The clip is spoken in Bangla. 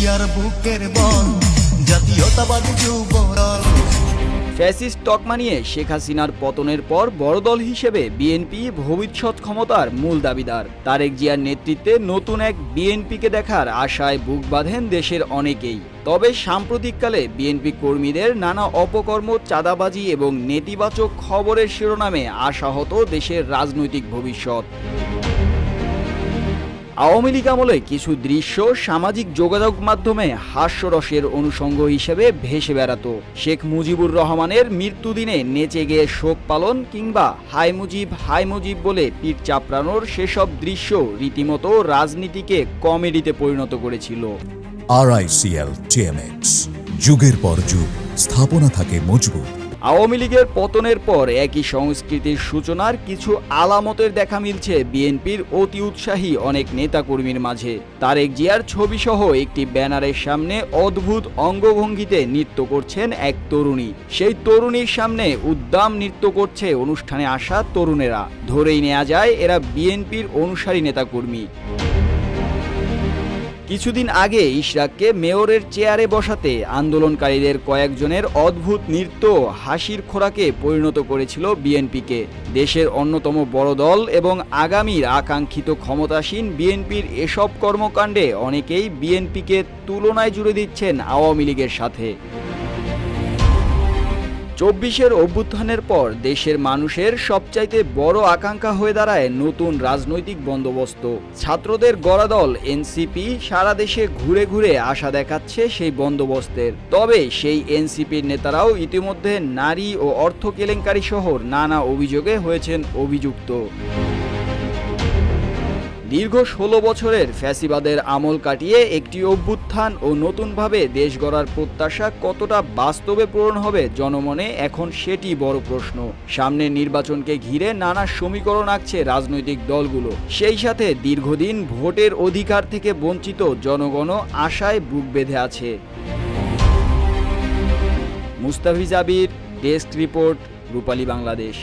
ইন্ডিয়ার বুকের বল জাতীয়তাবাদী যুবদল। ফ্যাসিস্ট তকমা নিয়ে শেখ হাসিনার পতনের পর বড় দল হিসেবে বিএনপি ভবিষ্যৎ ক্ষমতার মূল দাবিদার। তারেক জিয়ার নেতৃত্বে নতুন এক বিএনপিকে দেখার আশায় বুক বাঁধেন দেশের অনেকেই। তবে সাম্প্রতিককালে বিএনপি কর্মীদের নানা অপকর্ম, চাঁদাবাজি এবং নেতিবাচক খবরের শিরোনামে আশাহত দেশের রাজনৈতিক ভবিষ্যৎ। আওয়ামী লীগ আমলে কিছু দৃশ্য সামাজিক যোগাযোগ মাধ্যমে হাস্যরসের অনুষঙ্গ হিসেবে ভেসে বেড়াতো। শেখ মুজিবুর রহমানের মৃত্যুদিনে নেচে গিয়ে শোক পালন কিংবা হাই মুজিব বলে পিঠ চাপড়ানোর সেসব দৃশ্য রীতিমতো রাজনীতিকে কমেডিতে পরিণত করেছিল। RICL TMX, যুগের পর যুগ স্থাপনা থাকে মজবুত। আওয়ামী লীগের পতনের পর একই সংস্কৃতির সূচনার কিছু আলামতের দেখা মিলছে বিএনপির অতি উৎসাহী অনেক নেতাকর্মীর মাঝে। তারেক জিয়ার ছবিসহ একটি ব্যানারের সামনে অদ্ভুত অঙ্গভঙ্গিতে নৃত্য করছেন এক তরুণী। সেই তরুণীর সামনে উদ্দাম নৃত্য করছে অনুষ্ঠানে আসা তরুণেরা। ধরেই নেওয়া যায় এরা বিএনপির অনুসারী নেতাকর্মী। কিছুদিন আগে ইশরাককে মেয়রের চেয়ারে বসাতে আন্দোলনকারীদের কয়েকজনের অদ্ভুত নৃত্য হাসির খোরাকে পরিণত করেছিল বিএনপিকে। দেশের অন্যতম বড় দল এবং আগামীর আকাঙ্ক্ষিত ক্ষমতাসীন বিএনপির এসব কর্মকাণ্ডে অনেকেই বিএনপিকে তুলনায় জুড়ে দিচ্ছেন আওয়ামী লীগের সাথে। ২৪-এর অভ্যুত্থানের পর দেশের মানুষের সবচাইতে বড় আকাঙ্ক্ষা হয়ে দাঁড়ায় নতুন রাজনৈতিক বন্দোবস্ত। ছাত্রদের গড়া দল এনসিপি সারা দেশে ঘুরে ঘুরে আশা দেখাচ্ছে সেই বন্দোবস্তের। তবে সেই এনসিপির নেতারাও ইতিমধ্যে নারী ও অর্থ কেলেঙ্কারি সহ নানা অভিযোগে হয়েছেন অভিযুক্ত। দীর্ঘ ১৬ বছরের ফ্যাসিবাদের আমল কাটিয়ে একটি অভ্যুত্থান ও নতুনভাবে দেশ গড়ার প্রত্যাশা কতটা বাস্তবে পূরণ হবে জনমনে, এখন সেটি বড় প্রশ্ন। সামনের নির্বাচনকে ঘিরে নানা সমীকরণ আঁকছে রাজনৈতিক দলগুলো। সেই সাথে দীর্ঘদিন ভোটের অধিকার থেকে বঞ্চিত জনগণও আশায় বুক বেঁধে আছে। মুস্তাফিজ আবির, ডেস্ক রিপোর্ট, রূপালী বাংলাদেশ।